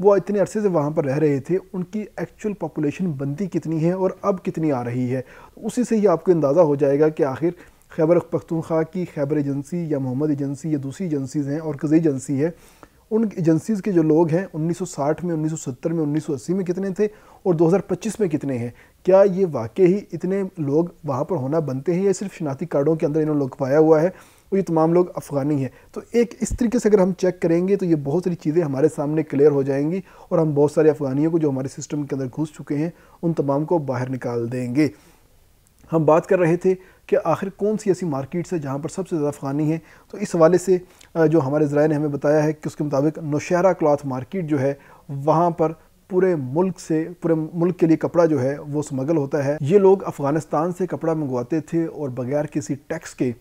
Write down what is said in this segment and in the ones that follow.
وہ اتنے عرصے سے وہاں پر رہ رہے تھے، ان کی ایکچوئل پاپولیشن بنتی کتنی ہے اور اب کتنی آ رہی ہے. اسی سے ہی آپ کو اندازہ ہو جائے گا کہ آخر خیبر پختونخوا کی خیبر ایجنسی یا محمد ایجنسی یا دوسری ایجنسیز ہیں اور قزوین ایجنسی ہے، ان ایجنسیز کے جو لوگ ہیں 1960 میں، 1970 میں، 1980 میں کتنے تھے اور 2025 میں کتنے ہیں. کیا یہ واقعی اتنے لوگ وہاں پر ہونا بنتے ہیں یا صرف شناختی کارڈوں کے اندر انہوں نے لوگ پایا ہوا ہے اور یہ تمام لوگ افغانی ہیں؟ تو ایک اس طریقے سے اگر ہم چیک کریں گے تو یہ بہت ساری چیزیں ہمارے سامنے کلیئر ہو جائیں گی اور ہم بہت سارے افغانیوں کو جو ہمارے سسٹم کے اندر گھس چکے ہیں ان تمام کو باہر نکال دیں گے. ہم بات کر رہے تھے کہ آخر کون سی ایسی مارکیٹس ہے جہاں پر سب سے زیادہ افغانی ہیں. تو اس حوالے سے جو ہمارے ذرائع نے ہمیں بتایا ہے کہ اس کے مطابق نوشہرہ کلاتھ مارکیٹ جو ہے وہاں پر پورے ملک کے لیے کپڑا جو ہے وہ سمگل ہوتا ہے. یہ لوگ افغانستان سے کپڑا منگواتے تھے اور بغیر کسی ٹیکس کے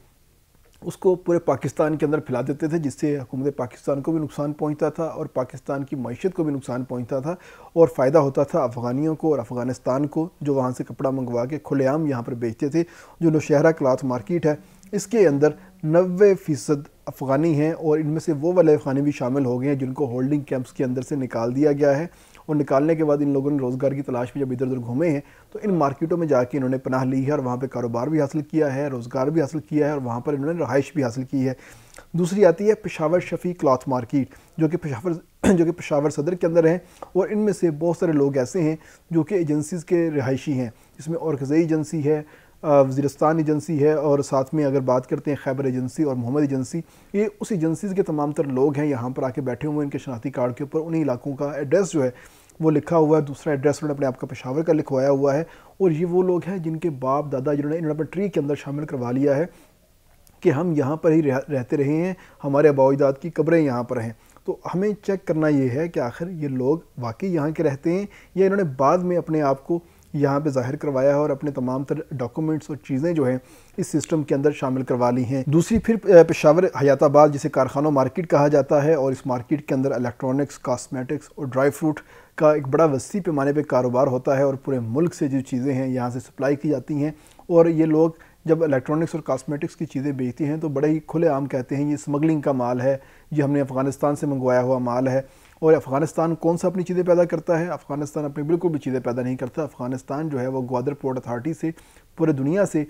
اس کو پورے پاکستان کے اندر پھیلا دیتے تھے، جس سے حکومت پاکستان کو بھی نقصان پہنچتا تھا اور پاکستان کی معیشت کو بھی نقصان پہنچتا تھا اور فائدہ ہوتا تھا افغانیوں کو اور افغانستان کو جو وہاں سے کپڑا منگوا کے کھلے عام یہاں پر بیچتے تھے. جو نوشہرہ کلاتھ مارکیٹ ہے اس کے اندر 90% افغانی ہیں اور ان میں سے وہ والے افغانی بھی شامل ہو گئے ہیں جن کو ہولڈنگ کیمپس کے اندر سے نکال دیا گیا ہے. اور نکالنے کے بعد ان لوگوں نے روزگار کی تلاش میں جب ادھر ادھر گھومے ہیں تو ان مارکیٹوں میں جا کے انہوں نے پناہ لی ہے اور وہاں پہ کاروبار بھی حاصل کیا ہے، روزگار بھی حاصل کیا ہے اور وہاں پر انہوں نے رہائش بھی حاصل کی ہے. دوسری آتی ہے پشاور شفیع کلاتھ مارکیٹ جو کہ پشاور صدر کے اندر ہیں اور ان میں سے بہت سارے لوگ ایسے ہیں جو کہ ایجنسیز کے رہائشی ہیں، جس میں اورکزئی ایجنسی ہے، وزیرستان ایجنسی ہے اور ساتھ میں اگر بات کرتے ہیں خیبر ایجنسی اور محمد ایجنسی، یہ اس ایجنسیز کے تمام تر لوگ ہیں یہاں پر آ کے بیٹھے ہوئے ہیں. ان کے شناختی کارڈ کے اوپر انہی علاقوں کا ایڈریس جو ہے وہ لکھا ہوا ہے، دوسرا ایڈریس انہوں نے اپنے آپ کا پشاور کا لکھوایا ہوا ہے. اور یہ وہ لوگ ہیں جن کے باپ دادا انہوں نے اپنے ٹری کے اندر شامل کروا لیا ہے کہ ہم یہاں پر ہی رہتے رہے ہیں، ہمارے آباء و اجداد کی قبریں یہاں پر ہیں. تو ہمیں چیک کرنا یہ ہے کہ آخر یہ لوگ واقعی یہاں کے رہتے ہیں یا انہوں نے بعد میں اپنے آپ کو یہاں پہ ظاہر کروایا ہے اور اپنے تمام تر ڈاکومنٹس اور چیزیں جو ہیں اس سسٹم کے اندر شامل کروا لی ہیں. دوسری پھر پشاور حیات آباد جسے کارخانوں مارکیٹ کہا جاتا ہے، اور اس مارکیٹ کے اندر الیکٹرانکس، کاسمیٹکس اور ڈرائی فروٹ کا ایک بڑا وسیع پیمانے پہ کاروبار ہوتا ہے اور پورے ملک سے جو چیزیں ہیں یہاں سے سپلائی کی جاتی ہیں. اور یہ لوگ جب الیکٹرانکس اور کاسمیٹکس کی چیزیں بیچتے ہیں تو بڑے ہی کھلے عام کہتے ہیں یہ اسمگلنگ کا مال ہے، یہ ہم نے افغانستان سے منگوایا ہوا مال ہے. اور افغانستان کون سا اپنی چیزیں پیدا کرتا ہے؟ افغانستان اپنی بالکل بھی چیزیں پیدا نہیں کرتا. افغانستان جو ہے وہ گوادر پورٹ اتھارٹی سے پورے دنیا سے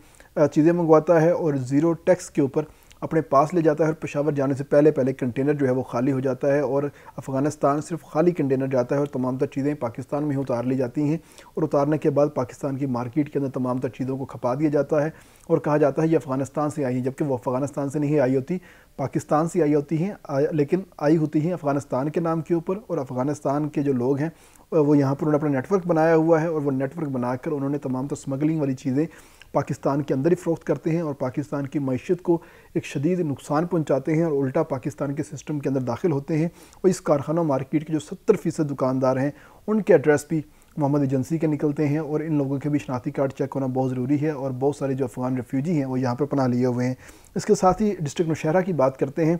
چیزیں منگواتا ہے اور زیرو ٹیکس کے اوپر اپنے پاس لے جاتا ہے اور پشاور جانے سے پہلے کنٹینر جو ہے وہ خالی ہو جاتا ہے اور افغانستان صرف خالی کنٹینر جاتا ہے اور تمام تر چیزیں پاکستان میں اتار لی جاتی ہیں اور اتارنے کے بعد پاکستان کی مارکیٹ کے اندر تمام تر چیزوں کو کھپا دیا جاتا ہے اور کہا جاتا ہے یہ افغانستان سے آئی ہیں، جبکہ وہ افغانستان سے نہیں آئی ہوتی، پاکستان سے آئی ہوتی ہیں، لیکن آئی ہوتی ہیں افغانستان کے نام کے اوپر. اور افغانستان کے جو لوگ ہیں وہ یہاں پر انہوں نے اپنا نیٹ ورک بنایا ہوا ہے اور وہ نیٹ ورک بنا کر انہوں نے تمام تر اسمگلنگ والی چیزیں پاکستان کے اندر ہی فروخت کرتے ہیں اور پاکستان کی معیشت کو ایک شدید نقصان پہنچاتے ہیں اور الٹا پاکستان کے سسٹم کے اندر داخل ہوتے ہیں. اور اس کارخانہ مارکیٹ کے جو 70% دکاندار ہیں ان کے ایڈریس بھی محمد ایجنسی کے نکلتے ہیں اور ان لوگوں کے بھی شناختی کارڈ چیک ہونا بہت ضروری ہے اور بہت سارے جو افغان ریفیوجی ہیں وہ یہاں پر پناہ لیے ہوئے ہیں. اس کے ساتھ ہی ڈسٹرکٹ نوشہرہ کی بات کرتے ہیں.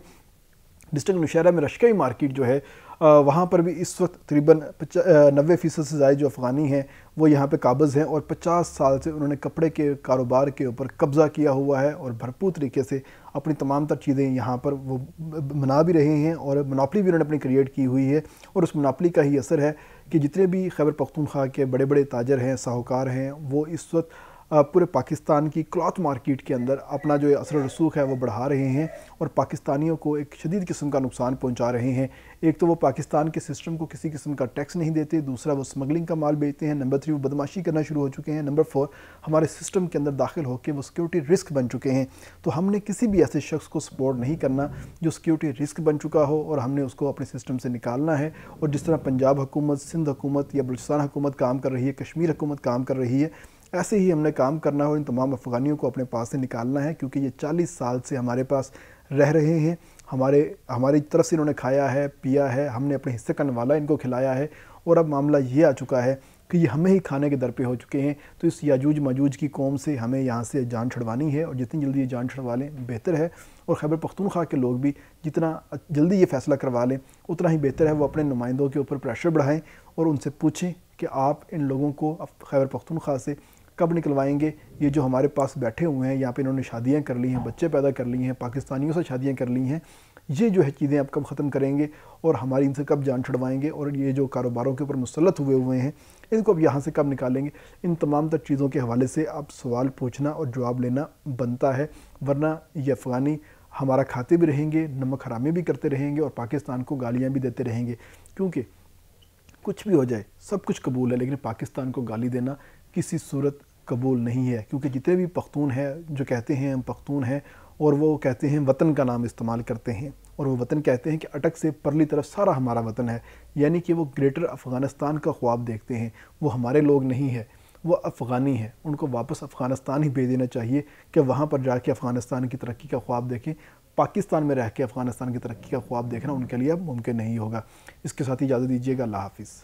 ڈسٹرکٹ نوشہرہ میں رشکئی مارکیٹ جو ہے وہاں پر بھی اس وقت تقریباً 90% سے زائد جو افغانی ہیں وہ یہاں پہ قابض ہیں اور 50 سال سے انہوں نے کپڑے کے کاروبار کے اوپر قبضہ کیا ہوا ہے اور بھرپور طریقے سے اپنی تمام تر چیزیں یہاں پر وہ بنا بھی رہے ہیں اور مناپلی بھی انہوں نے اپنی کریٹ کی ہوئی ہے. اور اس مناپلی کا ہی اثر ہے کہ جتنے بھی خیبر پختونخوا کے بڑے بڑے تاجر ہیں، ساہوکار ہیں، وہ اس وقت پورے پاکستان کی کلاتھ مارکیٹ کے اندر اپنا جو اثر و رسوخ ہے وہ بڑھا رہے ہیں اور پاکستانیوں کو ایک شدید قسم کا نقصان پہنچا رہے ہیں. ایک تو وہ پاکستان کے سسٹم کو کسی قسم کا ٹیکس نہیں دیتے، دوسرا وہ اسمگلنگ کا مال بیچتے ہیں، نمبر 3 وہ بدماشی کرنا شروع ہو چکے ہیں، نمبر 4 ہمارے سسٹم کے اندر داخل ہو کے وہ سیکیورٹی رسک بن چکے ہیں. تو ہم نے کسی بھی ایسے شخص کو سپورٹ نہیں کرنا جو سیکیورٹی رسک بن چکا ہو اور ہم نے اس کو اپنے سسٹم سے نکالنا ہے. اور جس طرح پنجاب حکومت، سندھ حکومت یا بلوچستان حکومت کام کر رہی ہے، کشمیر حکومت کام کر رہی ہے، ایسے ہی ہم نے کام کرنا ہے اور ان تمام افغانیوں کو اپنے پاس سے نکالنا ہے کیونکہ یہ 40 سال سے ہمارے پاس رہ رہے ہیں. ہماری طرف سے انہوں نے کھایا ہے، پیا ہے، ہم نے اپنے حصے کا نوالا ان کو کھلایا ہے اور اب معاملہ یہ آ چکا ہے کہ یہ ہمیں ہی کھانے کے در پہ ہو چکے ہیں. تو اس یاجوج ماجوج کی قوم سے ہمیں یہاں سے جان چھڑوانی ہے اور جتنی جلدی یہ جان چھڑوا لیں بہتر ہے. اور خیبر پختونخوا کے لوگ بھی جتنا جلدی یہ فیصلہ کروا لیں اتنا ہی بہتر ہے. وہ اپنے نمائندوں کے اوپر پریشر بڑھائیں اور ان سے پوچھیں کہ آپ ان لوگوں کو خیبر پختونخوا سے کب نکلوائیں گے. یہ جو ہمارے پاس بیٹھے ہوئے ہیں یہاں پہ انہوں نے شادیاں کر لی ہیں، بچے پیدا کر لی ہیں، پاکستانیوں سے شادیاں کر لی ہیں، یہ جو ہے چیزیں آپ کب ختم کریں گے اور ہماری ان سے کب جان چھڑوائیں گے، اور یہ جو کاروباروں کے اوپر مسلط ہوئے ہیں ان کو اب یہاں سے کب نکالیں گے؟ ان تمام تر چیزوں کے حوالے سے اب سوال پوچھنا اور جواب لینا بنتا ہے، ورنہ یہ افغانی ہمارا کھاتے بھی رہیں گے، نمک حرامی بھی کرتے رہیں گے اور پاکستان کو گالیاں بھی دیتے رہیں گے، کیونکہ کچھ بھی ہو جائے سب کچھ قبول ہے لیکن پاکستان کو گالی دینا کسی صورت قبول نہیں ہے، کیونکہ جتنے بھی پختون ہیں جو کہتے ہیں ہم پختون ہیں اور وہ کہتے ہیں وطن کا نام استعمال کرتے ہیں، اور وہ وطن کہتے ہیں کہ اٹک سے پرلی طرف سارا ہمارا وطن ہے، یعنی کہ وہ گریٹر افغانستان کا خواب دیکھتے ہیں، وہ ہمارے لوگ نہیں ہیں، وہ افغانی ہیں، ان کو واپس افغانستان ہی بھیج دینا چاہیے کہ وہاں پر جا کے افغانستان کی ترقی کا خواب دیکھیں۔ پاکستان میں رہ کے افغانستان کی ترقی کا خواب دیکھنا ان کے لیے اب ممکن نہیں ہوگا۔ اس کے ساتھ ہی اجازت دیجیے گا، اللہ حافظ۔